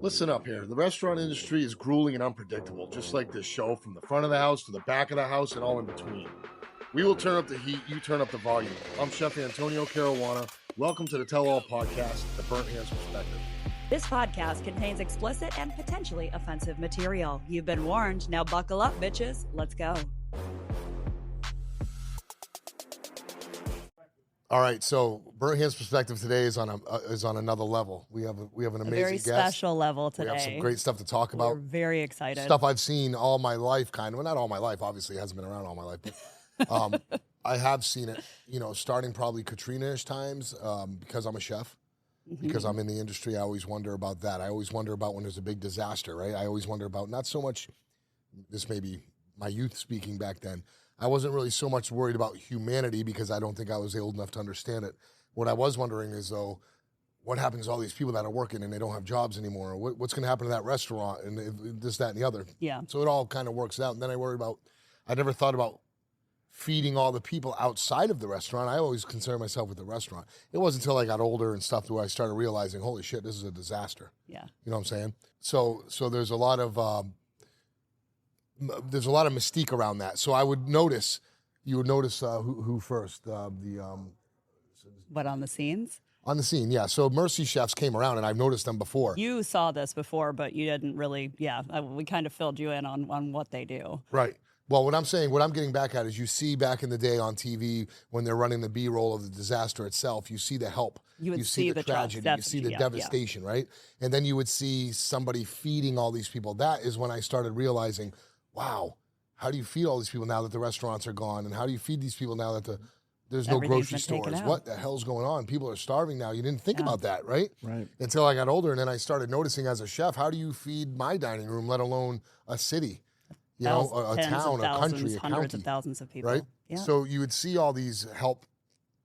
Listen up here. The restaurant industry is grueling and unpredictable, just like this show, from the front of the house to the back of the house and all in between. We will turn up the heat, you turn up the volume. I'm Chef Antonio Caruana. Welcome to the Tell All Podcast, The Burnt Hands Perspective. This podcast contains explicit and potentially offensive material. You've been warned. Now buckle up, bitches. Let's go. All right, so Burnt Hands Perspective today is on another level. We have an amazing very guest. special level today. We have some great stuff to talk about. We're very excited. Stuff I've seen all my life, kind of. Well, not all my life. Obviously, it hasn't been around all my life, but I have seen it. Starting probably Katrina-ish times because I'm a chef. Because I'm in the industry, I always wonder about that. I always wonder about when there's a big disaster, right? I always wonder about not so much. This may be my youth speaking back then. I wasn't really so much worried about humanity because I don't think I was old enough to understand it. What I was wondering is, though, what happens to all these people that are working and they don't have jobs anymore? What's going to happen to that restaurant and this, that, and the other? Yeah. So it all kind of works out. And then I never thought about feeding all the people outside of the restaurant. I always concerned myself with the restaurant. It wasn't until I got older and stuff where I started realizing, holy shit, this is a disaster. Yeah. You know what I'm saying? So there's a lot of mystique around that. So you would notice who first, What, on the scenes? On the scene, yeah. So Mercy Chefs came around, and I've noticed them before. You saw this before, but you didn't really, we kind of filled you in on what they do. Right. Well, what I'm getting back at is you see back in the day on TV when they're running the B-roll of the disaster itself, you see the help. You see the tragedy, you see the devastation, right? And then you would see somebody feeding all these people. That is when I started realizing, wow, how do you feed all these people now that the restaurants are gone? And how do you feed these people now that there's no grocery stores? What the hell's going on? People are starving now. You didn't think about that, right? Right. Until I got older, and then I started noticing as a chef, how do you feed my dining room, let alone a city? A town, a country, a hundreds county, of thousands of people. right? Yeah. So you would see all these help,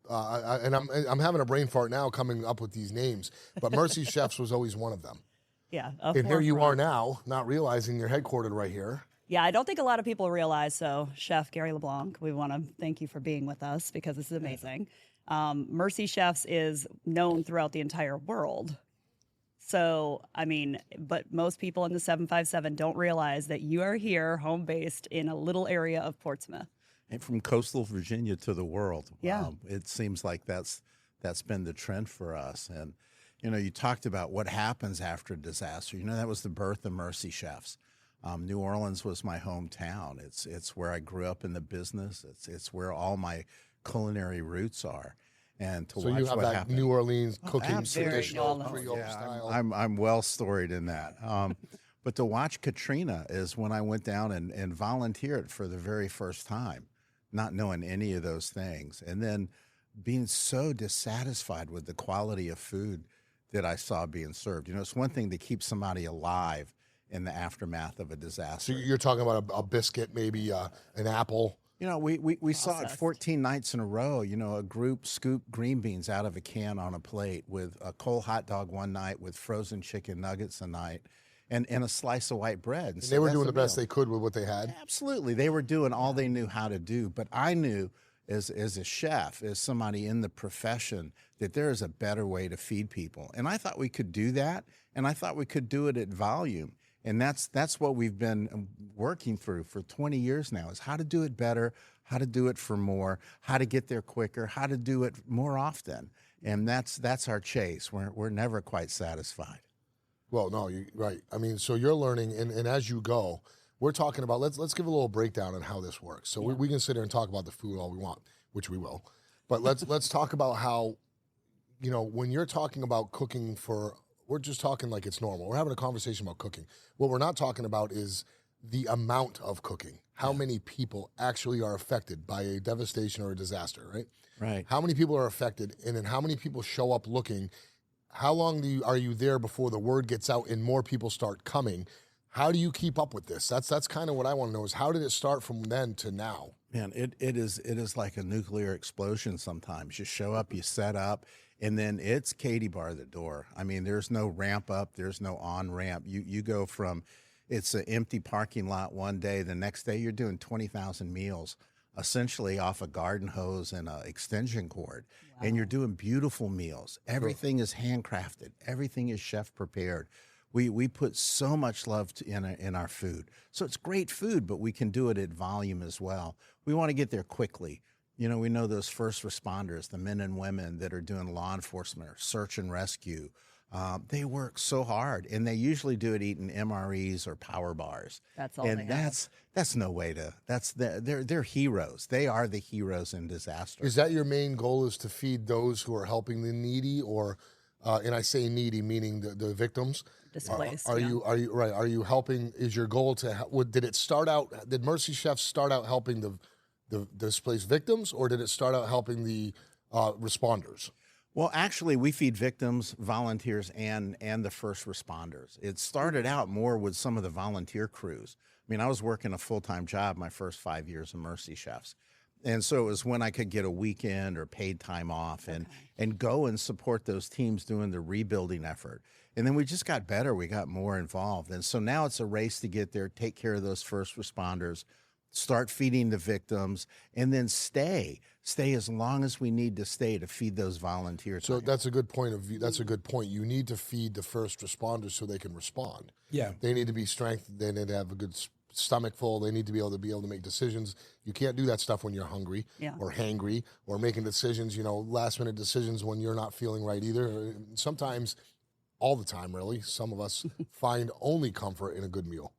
and I'm having a brain fart now coming up with these names, but Mercy Chefs was always one of them. Yeah. And here you are now, not realizing you're headquartered right here. Yeah, I don't think a lot of people realize. So, Chef Gary LeBlanc, we want to thank you for being with us because this is amazing. Mercy Chefs is known throughout the entire world. So, but most people in the 757 don't realize that you are here, home-based, in a little area of Portsmouth. And from coastal Virginia to the world. Yeah. It seems like that's been the trend for us. And, you talked about what happens after a disaster. That was the birth of Mercy Chefs. New Orleans was my hometown. It's where I grew up in the business. It's where all my culinary roots are. And to so watch you have what that happened. New Orleans cooking, traditional Very Creole Yeah, style. I'm well storied in that. But to watch Katrina is when I went down and volunteered for the very first time, not knowing any of those things, and then being so dissatisfied with the quality of food that I saw being served. It's one thing to keep somebody alive in the aftermath of a disaster. So you're talking about a biscuit, maybe an apple. We saw it 14 nights in a row. A group scoop green beans out of a can on a plate with a cold hot dog one night with frozen chicken nuggets a night and a slice of white bread. And they were doing the best they could with what they had. Absolutely. They were doing all they knew how to do. But I knew as a chef, as somebody in the profession, that there is a better way to feed people. And I thought we could do that. And I thought we could do it at volume. And that's what we've been working through for 20 years now, is how to do it better, how to do it for more, how to get there quicker, how to do it more often. And that's our chase. We're never quite satisfied. Well, no, you're right. So you're learning, and as you go, we're talking about, let's give a little breakdown on how this works. So we can sit here and talk about the food all we want, which we will. But let's talk about how, when you're talking about cooking we're just talking like it's normal. We're having a conversation about cooking. What we're not talking about is the amount of cooking. How many people actually are affected by a devastation or a disaster, right? Right. How many people are affected, and then how many people show up looking? How long are you there before the word gets out and more people start coming? How do you keep up with this? That's kind of what I want to know, is how did it start from then to now? Man, it is like a nuclear explosion sometimes. You show up, you set up, and then it's Katie bar the door. There's no ramp up, there's no on ramp. You go from, it's an empty parking lot one day, the next day you're doing 20,000 meals, essentially off a garden hose and an extension cord. Wow. And you're doing beautiful meals. Everything is handcrafted. Everything is chef prepared. We put so much love in our food. So it's great food, but we can do it at volume as well. We want to get there quickly. You know, we know those first responders, the men and women that are doing law enforcement or search and rescue. They work so hard, and they usually do it eating MREs or power bars. That's all and they have. that's no way to. They're heroes. They are the heroes in disaster. Is that your main goal? Is to feed those who are helping the needy, or and I say needy meaning the victims? Displaced. Are you right? Are you helping? Is your goal to? Did it start out? Did Mercy Chefs start out helping the displaced victims, or did it start out helping the responders? Well, actually, we feed victims, volunteers, and the first responders. It started out more with some of the volunteer crews. I mean, I was working a full-time job my first 5 years of Mercy Chefs. And so it was when I could get a weekend or paid time off and go and support those teams doing the rebuilding effort. And then we just got better. We got more involved. And so now it's a race to get there, take care of those first responders, start feeding the victims, and then stay as long as we need to stay to feed those volunteers. So that's a good point of view. That's a good point. You need to feed the first responders so they can respond. Yeah. They need to be strengthened. They need to have a good stomach full. They need to be able to make decisions. You can't do that stuff when you're hungry or hangry or making decisions, last minute decisions when you're not feeling right either. Sometimes, all the time really, some of us find only comfort in a good meal.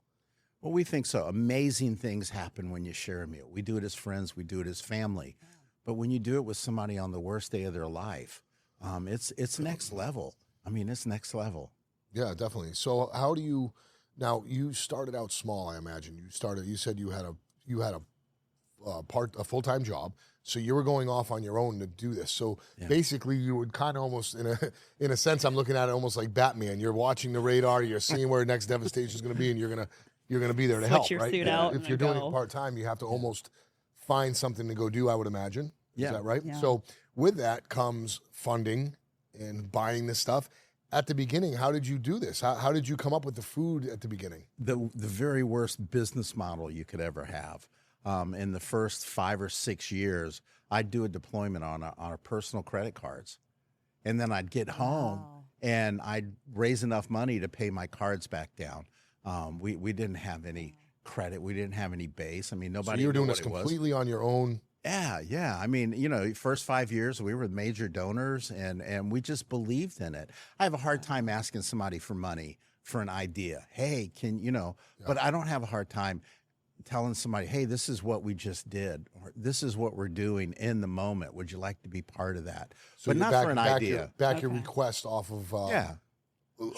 Well, we think so. Amazing things happen when you share a meal. We do it as friends. We do it as family. But when you do it with somebody on the worst day of their life, it's next level. I mean, it's next level. Yeah, definitely. So how do you? Now you started out small, I imagine. You said you had a full-time job, so you were going off on your own to do this. So basically, you would kind of almost, in a sense, I'm looking at it almost like Batman. You're watching the radar. You're seeing where next devastation is going to be, and you're gonna be there to help. Your right? suit out If you're doing it part-time, you have to almost find something to go do, I would imagine. Yeah. Is that right? Yeah. So with that comes funding and buying this stuff. At the beginning, how did you do this? How did you come up with the food at the beginning? The very worst business model you could ever have. In the first 5 or 6 years, I'd do a deployment on our personal credit cards. And then I'd get home and I'd raise enough money to pay my cards back down. We didn't have any credit. We didn't have any base. I mean, nobody So you were doing knew this what it was. completely on your own. Yeah. I mean, first 5 years we were major donors and we just believed in it. I have a hard time asking somebody for money for an idea. Hey, but I don't have a hard time telling somebody, hey, this is what we just did, or this is what we're doing in the moment. Would you like to be part of that? So but you not for an idea. Your request off of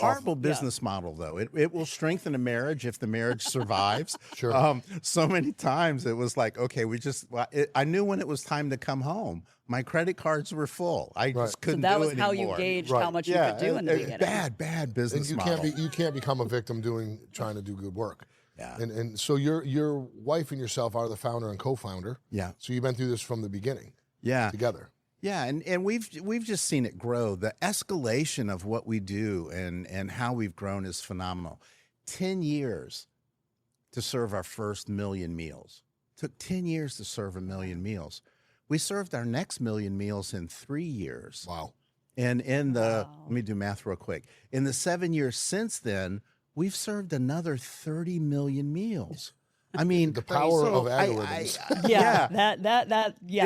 Horrible business model, though. It will strengthen a marriage if the marriage survives. Sure. So many times it was like, okay, I knew when it was time to come home. My credit cards were full. I just couldn't do it anymore. So that was how you gauged how much you could do in the beginning. Bad business model. You can't become a victim trying to do good work. Yeah. And so your wife and yourself are the founder and co-founder. Yeah. So you've been through this from the beginning. Yeah. Together. Yeah, and we've just seen it grow. The escalation of what we do and how we've grown is phenomenal. 10 years to serve our first million meals. Took 10 years to serve 1 million meals. We served our next 1 million meals in 3 years. Wow. And let me do math real quick. In the 7 years since then, we've served another 30 million meals. I mean, the power of algorithms.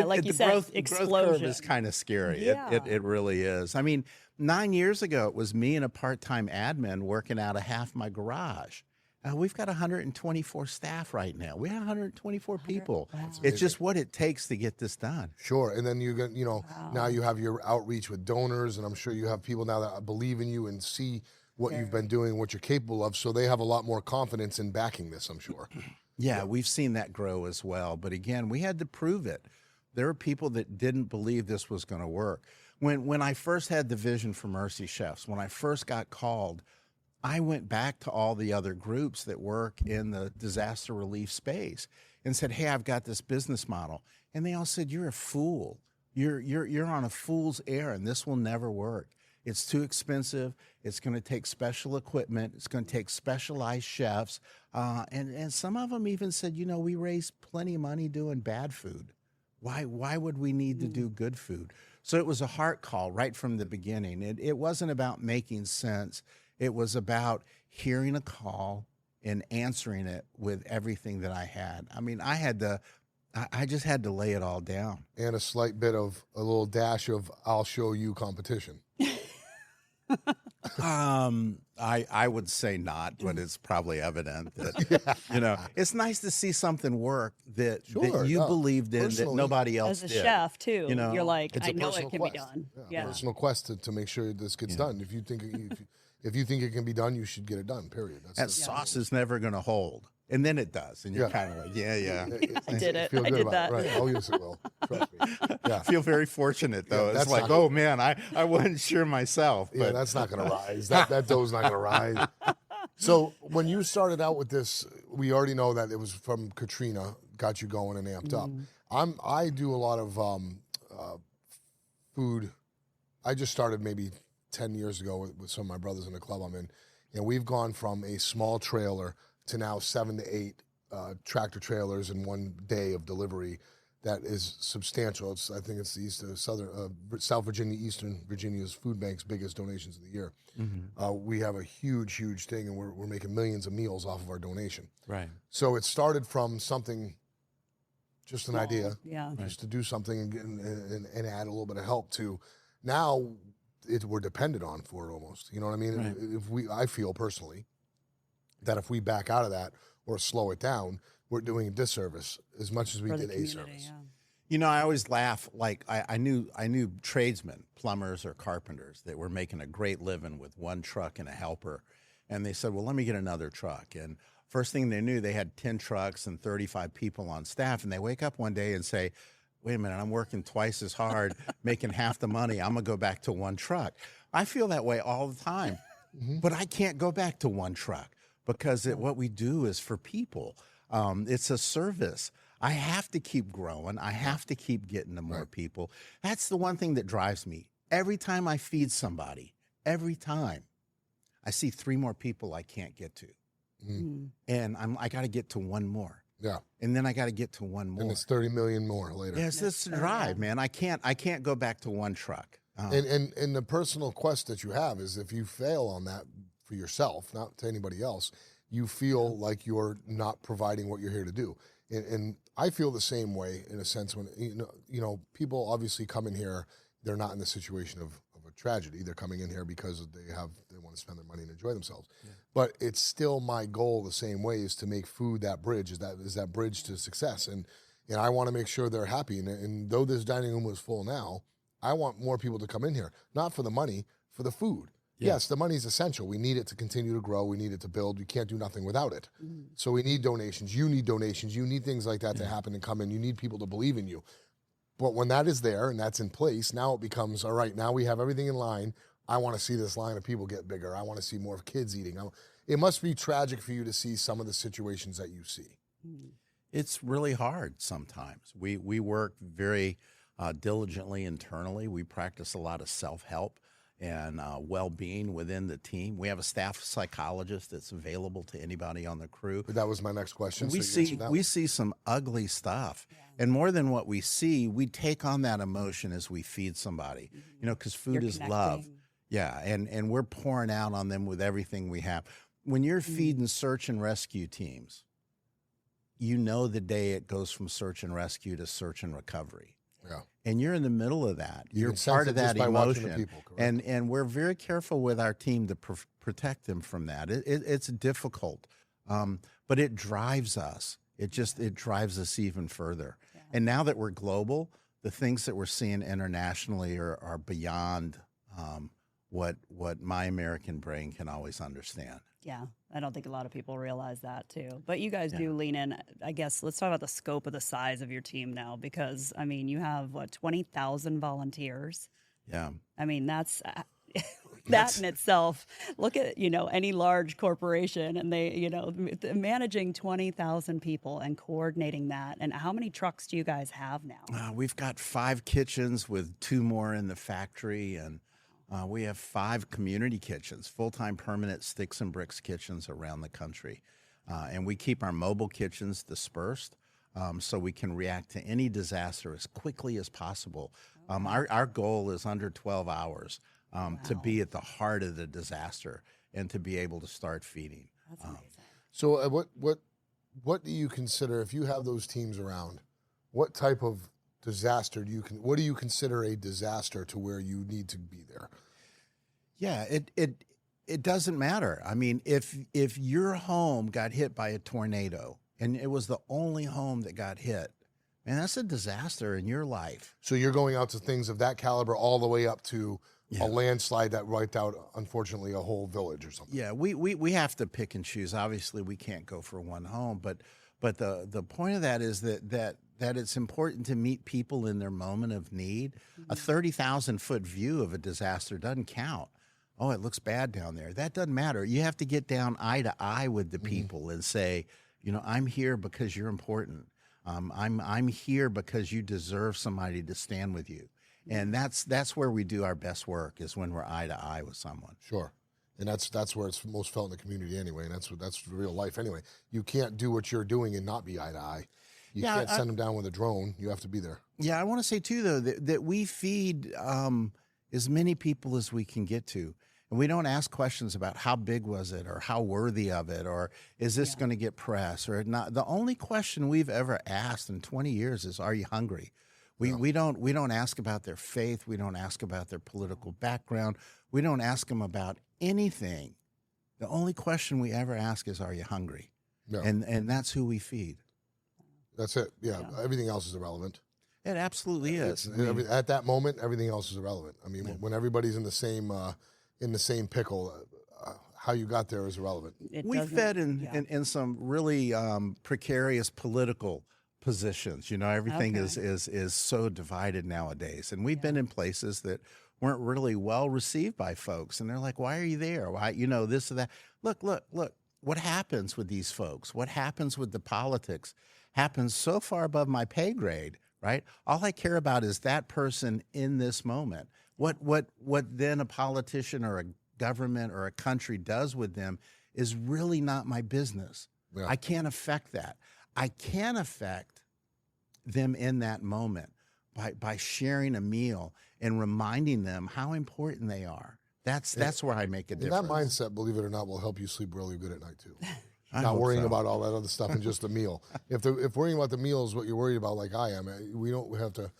Like you said, explosion. Growth curve is kind of scary. Yeah. It really is. I mean, 9 years ago, it was me and a part-time admin working out of half my garage. We've got 124 staff right now. We have 124 people. Wow. It's just what it takes to get this done. Sure. And then now you have your outreach with donors, and I'm sure you have people now that believe in you and see what you've been doing, what you're capable of. So they have a lot more confidence in backing this, I'm sure. Yeah, we've seen that grow as well. But again, we had to prove it. There are people that didn't believe this was going to work. When I first had the vision for Mercy Chefs, when I first got called, I went back to all the other groups that work in the disaster relief space and said, hey, I've got this business model. And they all said, you're a fool. You're on a fool's errand. This will never work. It's too expensive. It's going to take special equipment. It's going to take specialized chefs. And some of them even said, we raise plenty of money doing bad food. Why would we need to do good food? So it was a heart call right from the beginning. It wasn't about making sense. It was about hearing a call and answering it with everything that I had. I mean, I just had to lay it all down. And a slight bit of a little dash of I'll show you competition. I would say not, but it's probably evident that, it's nice to see something work that you believed in that nobody else did. did. As a chef, too, you're like, it's I a know it personal can quest. be done. Yeah. Personal quest to make sure this gets done. If you think if you think it can be done, you should get it done, period. That sauce is never going to hold. And then it does. And you're kind of like, I did it. Feel I good did about that. It. Right. Oh, yes, it will. Trust me. Yeah. I feel very fortunate, though. Yeah, it's like, oh, man, I wasn't sure myself. But. Yeah, that's not going to rise. That dough's not going to rise. So when you started out with this, we already know that it was from Katrina, got you going and amped up. I do a lot of food. I just started maybe 10 years ago with some of my brothers in the club I'm in, and we've gone from a small trailer to now 7 to 8 tractor trailers in one day of delivery. That is substantial. I think it's the South Virginia, Eastern Virginia's food bank's biggest donations of the year. We have a huge, huge thing, and we're making millions of meals off of our donation. Right. So it started from something, just an idea, Yeah. just to do something and add a little bit of help to. Now we're dependent on for it almost. You know what I mean? Right. I feel personally that if we back out of that or slow it down, we're doing a disservice as much as we did a service. Yeah. I always laugh. Like I knew tradesmen, plumbers or carpenters that were making a great living with one truck and a helper. And they said, well, let me get another truck. And first thing they knew, they had 10 trucks and 35 people on staff. And they wake up one day and say, wait a minute, I'm working twice as hard, making half the money. I'm going to go back to one truck. I feel that way all the time. But I can't go back to one truck because what we do is for people. It's a service. I have to keep growing. I have to keep getting to more people. That's the one thing that drives me. Every time I feed somebody, every time, I see 3 more people I can't get to. And I got to get to one more. Yeah. And then I got to get to one more. And it's 30 million more later. Yes, this drive, man. I can't go back to one truck. And the personal quest that you have is if you fail on that for yourself, not to anybody else, you feel like you're not providing what you're here to do. And I feel the same way in a sense when, people obviously come in here, they're not in the situation of a tragedy. They're coming in here because they want to spend their money and enjoy themselves. Yeah. But it's still my goal the same way is to make food that bridge, is that bridge to success. And I want to make sure they're happy. And though this dining room is full now, I want more people to come in here, not for the money, for the food. Yeah. Yes, the money is essential. We need it to continue to grow. We need it to build. We can't do nothing without it. So we need donations. You need donations. You need things like that to happen and come in. You need people to believe in you. But when that is there and that's in place, now it becomes, all right, now we have everything in line. I want to see this line of people get bigger. I want to see more kids eating. It must be tragic for you to see some of the situations that you see. It's really hard sometimes. We work very diligently internally. We practice a lot of self-help and well-being within the team. We have a staff psychologist that's available to anybody on the crew. That was my next question. We see some ugly stuff. Yeah. And more than what we see, we take on that emotion as we feed somebody, because food is love. Yeah, and we're pouring out on them with everything we have. When you're feeding search and rescue teams, the day it goes from search and rescue to search and recovery. Yeah. And you're in the middle of that. You're part of that emotion. People, and we're very careful with our team to protect them from that. It's difficult, but it drives us. It drives us even further. Yeah. And now that we're global, the things that we're seeing internationally are beyond what my American brain can always understand. Yeah, I don't think a lot of people realize that too. But you guys do lean in. I guess let's talk about the scope of the size of your team now, because you have 20,000 volunteers. Yeah. That's that in itself. Look at any large corporation, and they managing 20,000 people and coordinating that. And how many trucks do you guys have now? We've got 5 kitchens with 2 more in the factory, and we have 5 community kitchens, full-time permanent sticks and bricks kitchens around the country. And we keep our mobile kitchens dispersed so we can react to any disaster as quickly as possible. Our goal is under 12 hours to be at the heart of the disaster. and to be able to start feeding. That's amazing. So what do you consider, if you have those teams around, what type of disaster what do you consider a disaster to where you need to be there? Yeah, it doesn't matter. I mean, if your home got hit by a tornado and it was the only home that got hit, man, that's a disaster in your life. So you're going out to things of that caliber all the way up to a landslide that wiped out, unfortunately, a whole village or something. Yeah, we have to pick and choose. Obviously, we can't go for one home, but the point of that is that it's important to meet people in their moment of need. A 30,000-foot view of a disaster doesn't count. Oh, it looks bad down there. That doesn't matter. You have to get down eye to eye with the people and say, I'm here because you're important. I'm here because you deserve somebody to stand with you. And that's where we do our best work, is when we're eye to eye with someone. Sure. And that's where it's most felt in the community anyway. And that's real life anyway. You can't do what you're doing and not be eye to eye. You can't send them down with a drone. You have to be there. Yeah, I want to say too, though, that we feed as many people as we can get to. And we don't ask questions about how big was it or how worthy of it or is this going to get press or not. The only question we've ever asked in 20 years is, are you hungry? We don't ask about their faith. We don't ask about their political background. We don't ask them about anything. The only question we ever ask is, are you hungry? Yeah. And that's who we feed. That's it. Yeah. Everything else is irrelevant. It absolutely is. At that moment, everything else is irrelevant. I mean, when everybody's in the same pickle, how you got there is irrelevant. We fed in some really precarious political positions. Everything is so divided nowadays. And we've been in places that weren't really well received by folks. And they're like, why are you there? Why, this or that. Look, what happens with these folks? What happens with the politics happens so far above my pay grade, right? All I care about is that person in this moment. What then a politician or a government or a country does with them is really not my business. Yeah. I can't affect that. I can affect them in that moment by sharing a meal and reminding them how important they are. That's where I make a difference. And that mindset, believe it or not, will help you sleep really good at night too. Not worrying about all that other stuff and just the meal. If worrying about the meal is what you're worried about, like I am, we don't have to.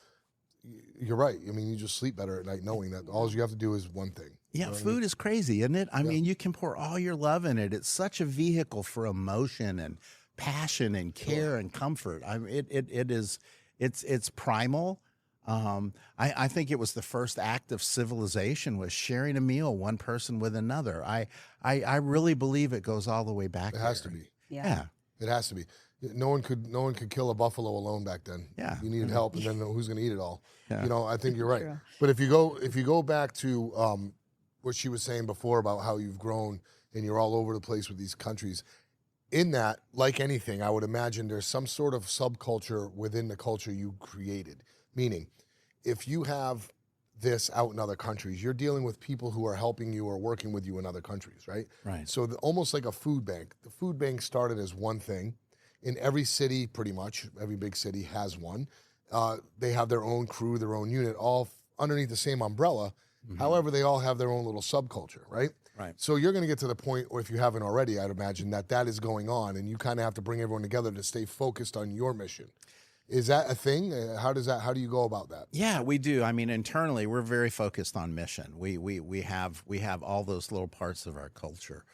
You're right. I mean, you just sleep better at night knowing that all you have to do is one thing. Yeah, food is crazy, isn't it? I mean, you can pour all your love in it. It's such a vehicle for emotion and passion and care and comfort. I mean, it's primal. I think it was the first act of civilization was sharing a meal, one person with another. I really believe it goes all the way back. It has to be. Yeah. It has to be. No one could kill a buffalo alone back then. Yeah. You needed help, and then who's going to eat it all? Yeah. I think you're right. But if you go back to what she was saying before about how you've grown and you're all over the place with these countries, in that, like anything, I would imagine there's some sort of subculture within the culture you created. Meaning, if you have this out in other countries, you're dealing with people who are helping you or working with you in other countries, right? Right. So almost like a food bank. The food bank started as one thing. In every city, pretty much, every big city has one. They have their own crew, their own unit, all underneath the same umbrella. Mm-hmm. However, they all have their own little subculture, right? Right. So you're going to get to the point, or if you haven't already, I'd imagine that is going on, and you kind of have to bring everyone together to stay focused on your mission. Is that a thing? How do you go about that? Yeah, we do. I mean, internally, we're very focused on mission. We have all those little parts of our culture.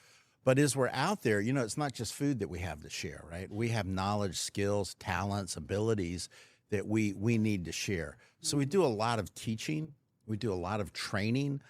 But as we're out there, it's not just food that we have to share, right? We have knowledge, skills, talents, abilities that we need to share. So we do a lot of teaching. We do a lot of training.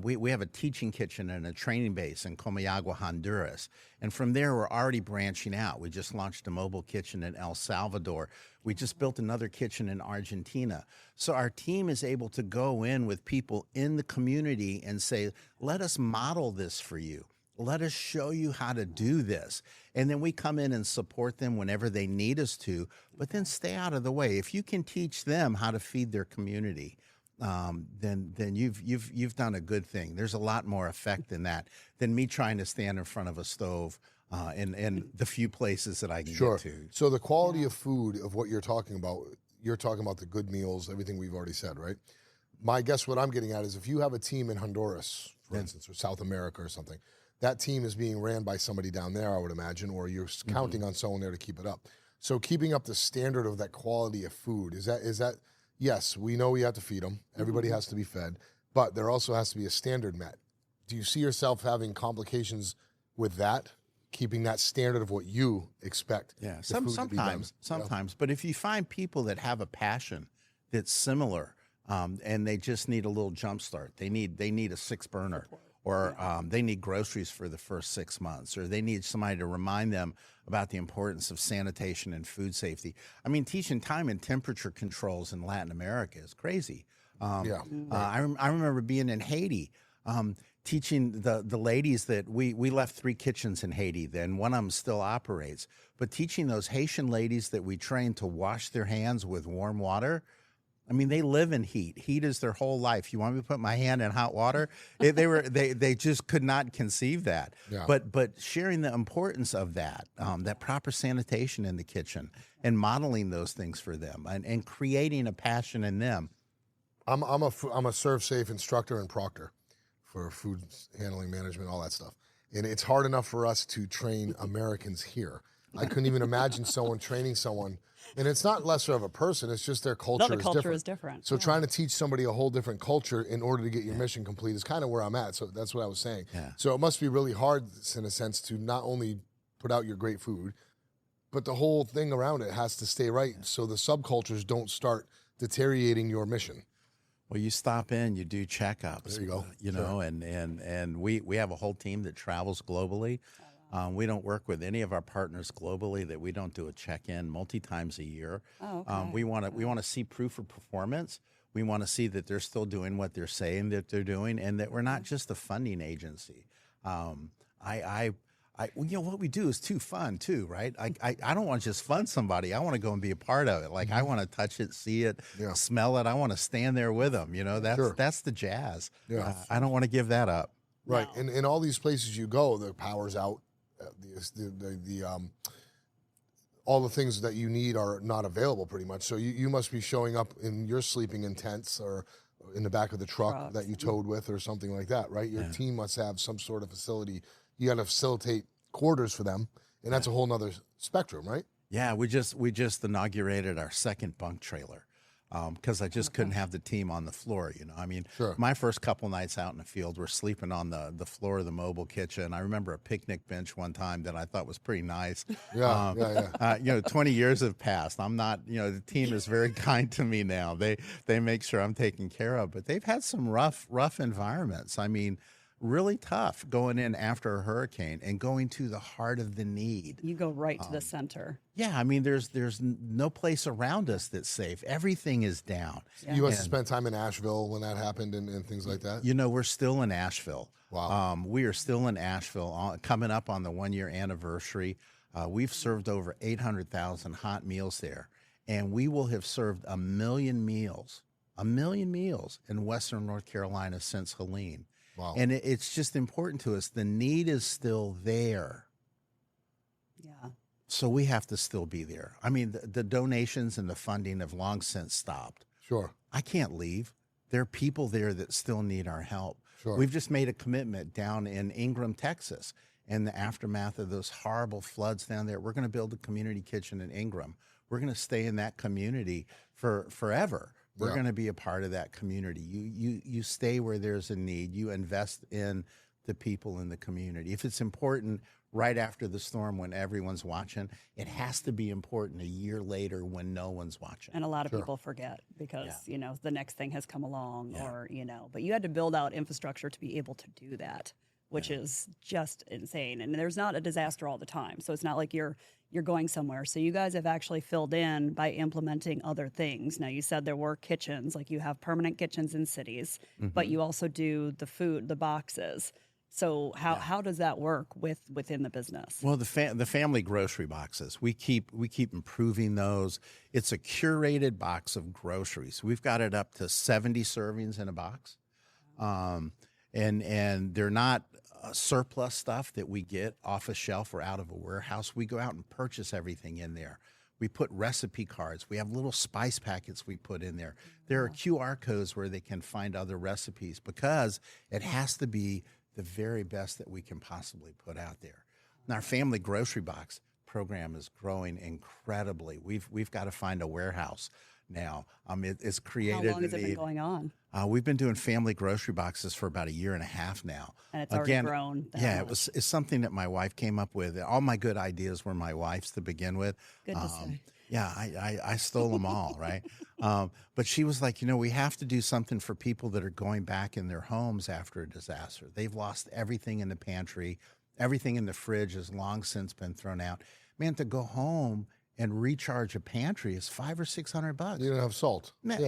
We have a teaching kitchen and a training base in Comayagua, Honduras. And from there, we're already branching out. We just launched a mobile kitchen in El Salvador. We just built another kitchen in Argentina. So our team is able to go in with people in the community and say, let us model this for you. Let us show you how to do this. And then we come in and support them whenever they need us to, but then stay out of the way. If you can teach them how to feed their community, then you've done a good thing. There's a lot more effect in that than me trying to stand in front of a stove in the few places that I can get to. So the quality of food of what you're talking about the good meals, everything we've already said, right? My guess what I'm getting at is if you have a team in Honduras, for instance, or South America or something, that team is being ran by somebody down there, I would imagine, or you're counting on someone there to keep it up. So keeping up the standard of that quality of food, is that yes, we know we have to feed them. Everybody has to be fed, but there also has to be a standard met. Do you see yourself having complications with that, keeping that standard of what you expect? Yeah, sometimes. But if you find people that have a passion that's similar, and they just need a little jump start, they need a 6-burner, or they need groceries for the first 6 months, or they need somebody to remind them about the importance of sanitation and food safety. I mean, teaching time and temperature controls in Latin America is crazy. I remember being in Haiti, teaching the ladies that we left 3 kitchens in Haiti then. One of them still operates. But teaching those Haitian ladies that we trained to wash their hands with warm water, I mean, they live in heat. Heat is their whole life. You want me to put my hand in hot water? They just could not conceive that. Yeah. But sharing the importance of that, that proper sanitation in the kitchen, and modeling those things for them, and creating a passion in them. I'm a serve safe instructor and proctor for food handling management, all that stuff. And it's hard enough for us to train Americans here. I couldn't even imagine someone training someone. And it's not lesser of a person, it's just their culture, No, the culture is different. So trying to teach somebody a whole different culture in order to get your mission complete is kind of where I'm at. So that's what I was saying. Yeah. So it must be really hard, in a sense, to not only put out your great food, but the whole thing around it has to stay right so the subcultures don't start deteriorating your mission. Well, you stop in, you do checkups. There you go. You know, and we have a whole team that travels globally. We don't work with any of our partners globally that we don't do a check-in multi-times a year. Oh, okay. We want to see proof of performance. We want to see that they're still doing what they're saying that they're doing, and that we're not just a funding agency. You know, what we do is too fun too, right? I don't want to just fund somebody. I want to go and be a part of it. Like, I want to touch it, see it, smell it. I want to stand there with them. You know, that's the jazz. Yeah. I don't want to give that up. Right. No. And in all these places you go, the power's out. All the things that you need are not available pretty much. So you must be showing up in your sleeping in tents or in the back of the truck that you towed with or something like that, right? Your team must have some sort of facility. You got to facilitate quarters for them, and that's a whole nother spectrum, right? Yeah, we just inaugurated our 2nd bunk trailer, because I just couldn't have the team on the floor. You know, I mean, my first couple nights out in the field, we're sleeping on the floor of the mobile kitchen. I remember a picnic bench one time that I thought was pretty nice. You know, 20 years have passed. I'm not, you know, the team is very kind to me now. They make sure I'm taken care of, but they've had some rough environments. I mean, really tough going in after a hurricane and going to the heart of the need. You go right to the center. Yeah, I mean, there's no place around us that's safe. Everything is down. Yeah. You must have spent time in Asheville when that happened and things like that? You know, we're still in Asheville. Wow. We are still in Asheville, coming up on the 1-year anniversary. We've served over 800,000 hot meals there, and we will have served 1 million meals in Western North Carolina since Helene. Wow. And it's just important to us. The need is still there. Yeah. So we have to still be there. I mean, the donations and the funding have long since stopped. Sure. I can't leave. There are people there that still need our help. Sure. We've just made a commitment down in Ingram, Texas, in the aftermath of those horrible floods down there. We're going to build a community kitchen in Ingram. We're going to stay in that community for forever. We're going to be a part of that community. You stay where there's a need. You invest in the people in the community. If it's important right after the storm when everyone's watching, it has to be important a year later when no one's watching. And a lot of people forget because, you know, the next thing has come along or, you know, but you had to build out infrastructure to be able to do that, which is just insane. And there's not a disaster all the time. So it's not like you're going somewhere. So you guys have actually filled in by implementing other things. Now, you said there were kitchens, like you have permanent kitchens in cities, but you also do the food, the boxes. So how does that work within the business? Well, the family grocery boxes, we keep improving those. It's a curated box of groceries. We've got it up to 70 servings in a box. And they're not surplus stuff that we get off a shelf or out of a warehouse. We go out and purchase everything in there. We put recipe cards. We have little spice packets we put in there. There are QR codes where they can find other recipes because it has to be the very best that we can possibly put out there. And our family grocery box program is growing incredibly. We've got to find a warehouse now. It's created. How long has it been going on? We've been doing family grocery boxes for about 1.5 years now. And it's already grown. Yeah, it's something that my wife came up with. All my good ideas were my wife's to begin with. Good to say. Yeah, I stole them all, right? But she was like, we have to do something for people that are going back in their homes after a disaster. They've lost everything in the pantry. Everything in the fridge has long since been thrown out. Man, to go home and recharge a pantry is $500 or $600. You don't have salt. Man,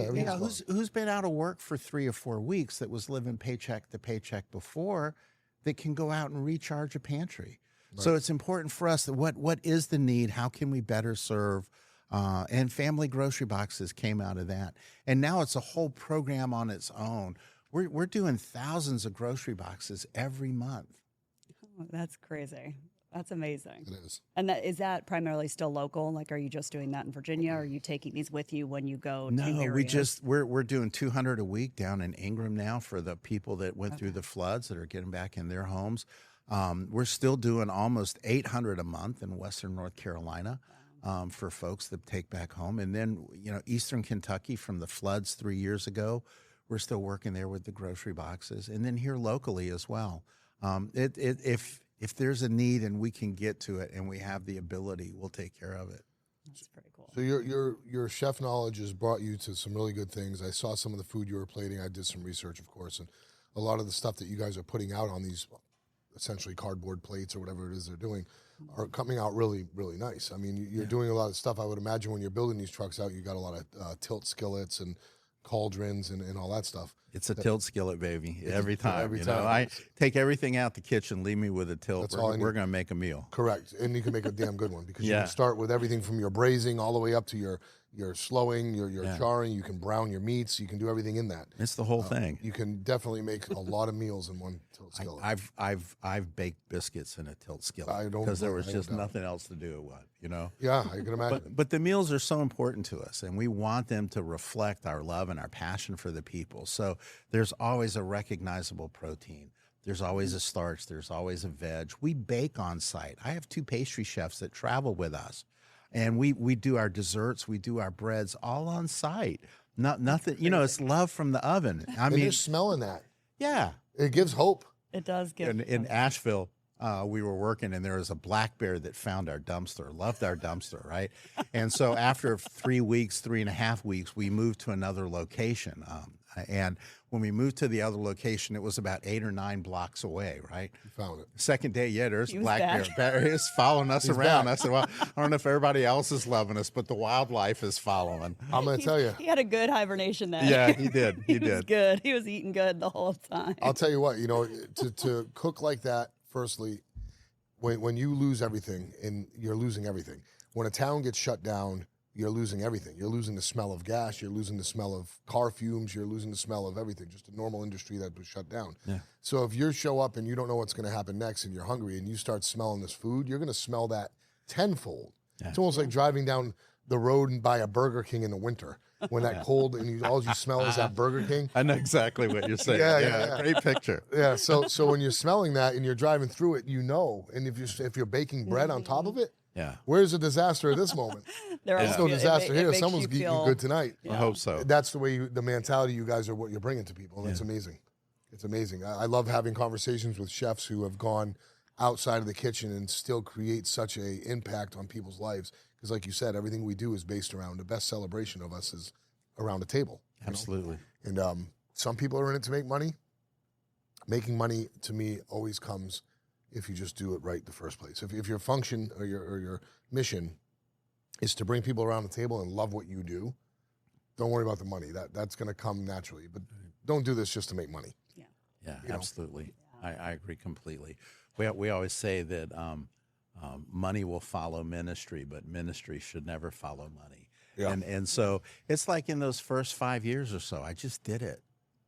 who's been out of work for 3 or 4 weeks that was living paycheck to paycheck before that can go out and recharge a pantry? Right. So it's important for us that what is the need? How can we better serve? And family grocery boxes came out of that. And now it's a whole program on its own. We're doing thousands of grocery boxes every month. Oh, that's crazy. That's amazing. It is. And is that primarily still local? Like, are you just doing that in Virginia? Or are you taking these with you when you go to areas? We're doing 200 a week down in Ingram now for the people that went through the floods that are getting back in their homes. We're still doing almost 800 a month in Western North Carolina. For folks that take back home. And then, Eastern Kentucky from the floods 3 years ago, we're still working there with the grocery boxes. And then here locally as well. If there's a need and we can get to it and we have the ability, we'll take care of it. That's pretty cool. So your chef knowledge has brought you to some really good things. I saw some of the food you were plating. I did some research, of course, and a lot of the stuff that you guys are putting out on these essentially cardboard plates or whatever it is they're doing are coming out really, really nice. I mean, you're doing a lot of stuff. I would imagine when you're building these trucks out, you got a lot of tilt skillets and cauldrons and all that stuff. It's a tilt skillet, baby, every time. Every time. I take everything out the kitchen, leave me with a tilt. That's all I need. We're going to make a meal. Correct. And you can make a damn good one because you can start with everything from your braising all the way up to your slowing, your charring. You can brown your meats. You can do everything in that. It's the whole thing. You can definitely make a lot of meals in one tilt skillet. I've baked biscuits in a tilt skillet don't because there was just nothing else to do with Yeah, I can imagine. But the meals are so important to us, and we want them to reflect our love and our passion for the people. So there's always a recognizable protein. There's always a starch. There's always a veg. We bake on site. I have 2 pastry chefs that travel with us. And we do our desserts, we do our breads all on site. Nothing, it's love from the oven. I mean, you're smelling that. Yeah. It gives hope. It does give. In Asheville, we were working, and there was a black bear that found our dumpster, loved our dumpster, right? And so after 3 weeks, 3.5 weeks, we moved to another location. And when we moved to the other location, it was about 8 or 9 blocks away, right? You found it. Second day, there's He a was black back. bear. He's following us around. back. I said, well, I don't know if everybody else is loving us, but the wildlife is following. I'm going to tell you. He had a good hibernation then. Yeah, he did. He was did. good. He was eating good the whole time. I'll tell you what, to cook like that, firstly, when you lose everything, and you're losing everything. When a town gets shut down, you're losing everything. You're losing the smell of gas. You're losing the smell of car fumes. You're losing the smell of everything, just a normal industry that was shut down. Yeah. So if you show up and you don't know what's going to happen next and you're hungry and you start smelling this food, you're going to smell that tenfold. Yeah. It's almost like driving down the road and buy a Burger King in the winter when that cold and all you smell is that Burger King. I know exactly what you're saying. Yeah. Great picture. Yeah. So when you're smelling that and you're driving through it, and if you're baking bread on top of it, yeah. Where's the disaster at this moment? There's no disaster here. Someone's eating good tonight. I hope so. That's the way the mentality you guys are what you're bringing to people. And that's amazing. It's amazing. I love having conversations with chefs who have gone outside of the kitchen and still create such a impact on people's lives. Because like you said, everything we do is based around the best celebration of us is around a table. Absolutely. And some people are in it to make money. Making money to me always comes if you just do it right the first place. If your function or your mission is to bring people around the table and love what you do, don't worry about the money. That's going to come naturally. But don't do this just to make money. Yeah, absolutely. I agree completely. We always say that money will follow ministry, but ministry should never follow money. Yeah. And so it's like in those first 5 years or so, I just did it.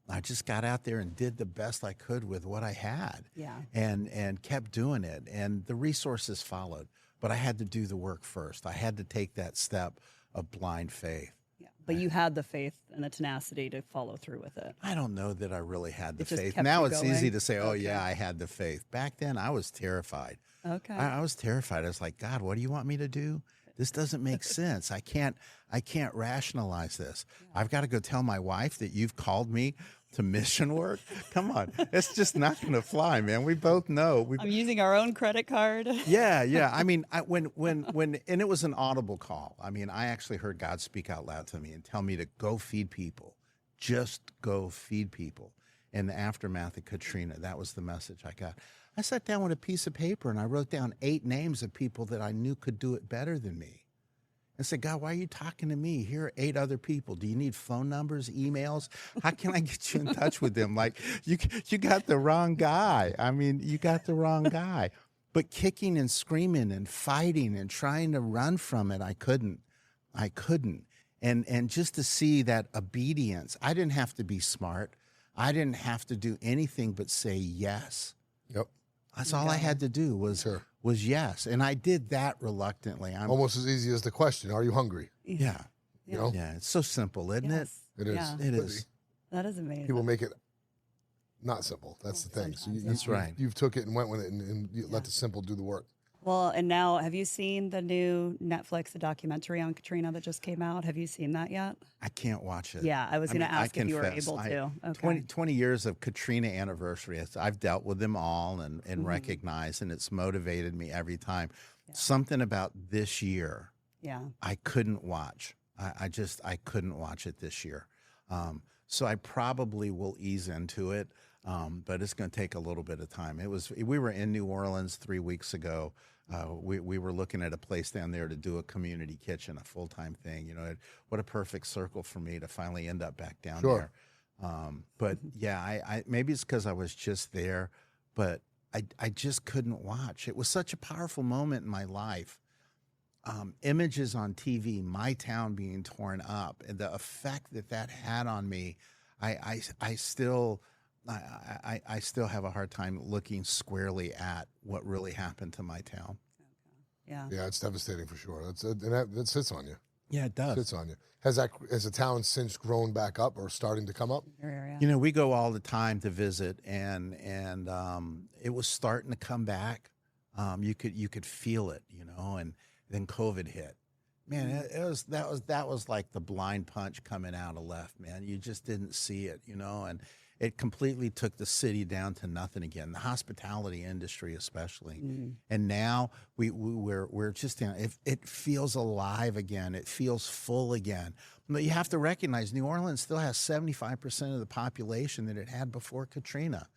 I just got out there and did the best I could with what I had. Yeah. And kept doing it. And the resources followed. But I had to do the work first. I had to take that step of blind faith. Yeah. But you had the faith and the tenacity to follow through with it. I don't know that I really had the It just faith. kept Now you it's going? easy to say, oh, Okay. yeah, I had the faith. Back then, I was terrified. Okay. I was terrified. I was like, God, what do you want me to do? This doesn't make sense. I can't rationalize this. I've got to go tell my wife that you've called me to mission work. Come on. It's just not going to fly, man. We both know. I'm using our own credit card. Yeah. I mean, when and it was an audible call. I mean, I actually heard God speak out loud to me and tell me to go feed people. Just go feed people. In the aftermath of Katrina, that was the message I got. I sat down with a piece of paper and I wrote down 8 names of people that I knew could do it better than me. I said, God, why are you talking to me? Here are 8 other people. Do you need phone numbers, emails? How can I get you in touch with them? Like, you got the wrong guy. I mean, you got the wrong guy. But kicking and screaming and fighting and trying to run from it, I couldn't. And just to see that obedience, I didn't have to be smart. I didn't have to do anything but say yes. Yep. That's all I had to do was yes. And I did that reluctantly. Almost as easy as the question, are you hungry? Yeah. You know? Yeah. It's so simple, isn't Yes. It is. Yeah. it? It is. That is amazing. People make it not simple. That's the thing. So Sometimes, That's right. You've took it and went with it and you let the simple do the work. Well, and now, have you seen the new Netflix documentary on Katrina that just came out? Have you seen that yet? I can't watch it. Yeah, I was going to mean, I ask if you were confess, able to. Okay. 20 years of Katrina anniversary. I've dealt with them all and recognized, and it's motivated me every time. Something about this year Yeah. I couldn't watch. I couldn't watch it this year. So I probably will ease into it, but it's going to take a little bit of time. We were in New Orleans 3 weeks ago. We were looking at a place down there to do a community kitchen, a full-time thing. You know, what a perfect circle for me to finally end up back down there. But yeah, I maybe it's because I was just there, but I just couldn't watch. It was such a powerful moment in my life. Images on TV, my town being torn up, and the effect that had on me, I still have a hard time looking squarely at what really happened to my town. Yeah. Yeah, it's devastating for sure. That sits on you. Yeah, it does. Sits on you. Has the town since grown back up or starting to come up? Your area. You know, we go all the time to visit, and it was starting to come back. You could feel it, you know, and then COVID hit. Man, that was like the blind punch coming out of left, man. You just didn't see it, you know, and it completely took the city down to nothing again. The hospitality industry, especially, and now we're just it feels alive again. It feels full again. But you have to recognize New Orleans still has 75% of the population that it had before Katrina.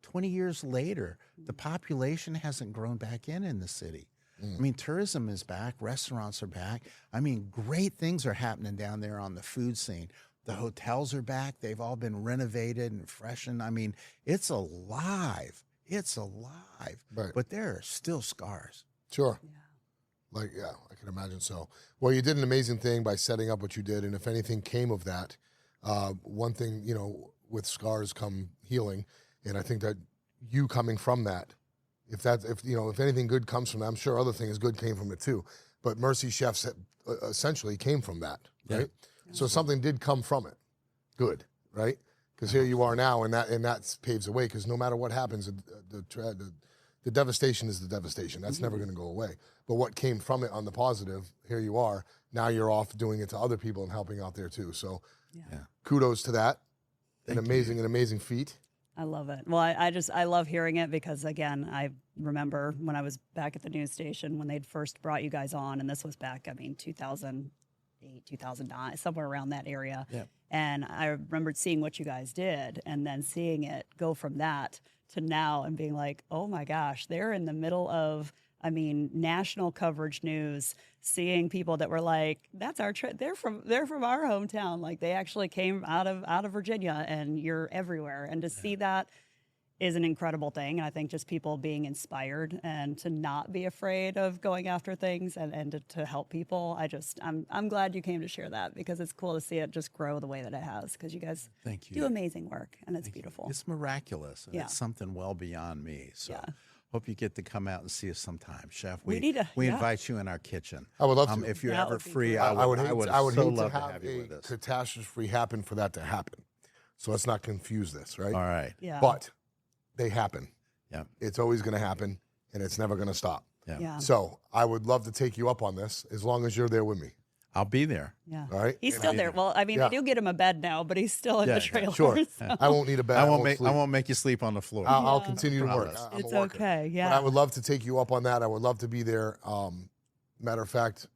20 years later, the population hasn't grown back in the city. I mean, tourism is back. Restaurants are back. I mean, great things are happening down there on the food scene. The hotels are back. They've all been renovated and freshened. I mean, it's alive. It's alive. Right. But there are still scars. Sure. I can imagine so. Well, you did an amazing thing by setting up what you did, and if anything came of that, one thing, you know, with scars come healing, and I think that you coming from that, if anything good comes from that, I'm sure other things good came from it too. But Mercy Chefs essentially came from that, right? Yeah. So something did come from it, good, right? Because here you are now, and that paves the way. Because no matter what happens, the devastation is the devastation. That's never going to go away. But what came from it on the positive, here you are. Now you're off doing it to other people and helping out there too. So, kudos to that. An amazing feat. I love it. Well, I love hearing it because, again, I remember when I was back at the news station when they'd first brought you guys on, and this was back, 2008, 2009, somewhere around that area. Yeah. And I remembered seeing what you guys did and then seeing it go from that to now and being like, oh my gosh, they're in the middle of, national coverage news, seeing people that were like, that's our trip. They're from our hometown. Like they actually came out of Virginia, and you're everywhere. And to see that is an incredible thing. And I think just people being inspired and to not be afraid of going after things and to help people. I'm glad you came to share that because it's cool to see it just grow the way that it has because you guys do amazing work and it's beautiful. It's miraculous. And it's something well beyond me. So Hope you get to come out and see us sometime, Chef. We need to- we yeah. invite you in our kitchen. I would love to. If you're That ever would be free, great. I would so hate love to to have have you with a us. catastrophe happen for that to happen. So let's not confuse this, right? All right. Yeah. But they happen. Yeah. It's always going to happen, and it's never going to stop. Yeah. Yeah. So I would love to take you up on this as long as you're there with me. I'll be there. Yeah. All right. He's still there. Well, I mean, Yeah. they do get him a bed now, but he's still in Yeah, the yeah, trailer. Sure. so- I won't need a bed. I sleep. won't make you sleep on the floor. I'll continue to work. Promise. I'm a It's worker. okay. But Yeah. I would love to take you up on that. I would love to be there. Matter of fact,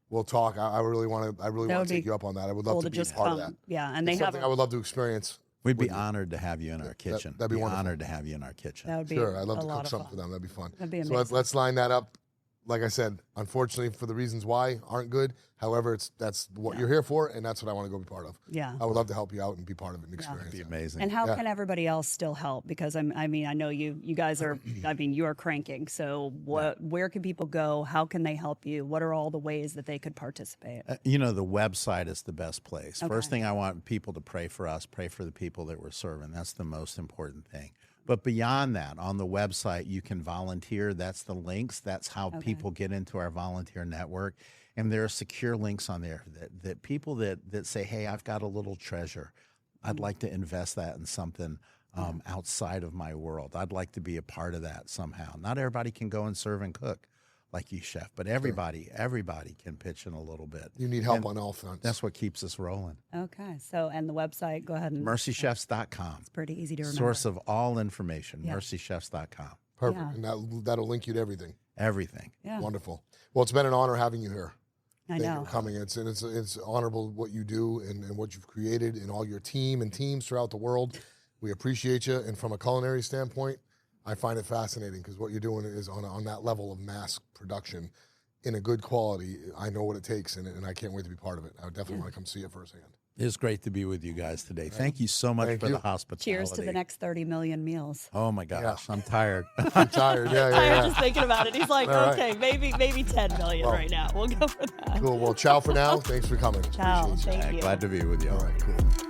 we'll talk. I really want to. I really That want would to take be you up on that. I would love Cool to to be just part come. of that. Yeah. And they It's have, something I would love to experience. We'd be with you. honored to have you in our kitchen. that'd be wonderful. Honored to have you in our kitchen. that would be Sure, I'd love a to lot cook of something for fun. them. That'd be fun. That'd be So amazing. let's line that up. Like I said, unfortunately, for the reasons why aren't good. However, that's what you're here for, and that's what I want to go be part of. Yeah. I would love to help you out and be part of it and experience It'd it. be amazing. And how Yeah. can everybody else still help? Because I mean, I know you guys are. I mean, you are cranking. So where can people go? How can they help you? What are all the ways that they could participate? The website is the best place. First thing I want people to pray for us, pray for the people that we're serving. That's the most important thing. But beyond that, on the website, you can volunteer. That's the links. That's how people get into our volunteer network. And there are secure links on there that people that say, hey, I've got a little treasure. I'd like to invest that in something outside of my world. I'd like to be a part of that somehow. Not everybody can go and serve and cook like you, Chef, but everybody can pitch in a little bit. You need help on all fronts. That's what keeps us rolling. Okay. So and the website. Go ahead and. MercyChefs.com. It's pretty easy to remember. Source of all information, Yeah. perfect, MercyChefs.com. Yeah. and that'll link you to everything. Everything. Yeah. Wonderful. Well, it's been an honor having you here. I Thank you know. for coming. It's honorable what you do and what you've created and all your team and teams throughout the world. We appreciate you. And from a culinary standpoint, I find it fascinating because what you're doing is on that level of mass production in a good quality. I know what it takes, and I can't wait to be part of it. I would definitely want to come see it firsthand. It's great to be with you guys today. Thank you so much Thank for you. the hospitality. Cheers to the next 30 million meals. Oh my gosh, I'm tired. I'm tired. Yeah, I'm yeah. just thinking about it. He's like, All right. okay, maybe 10 million right now. We'll go for that. Cool. Well, ciao for now. Thanks for coming. Ciao. Appreciate you. Thank you. Glad to be with you. All right, cool.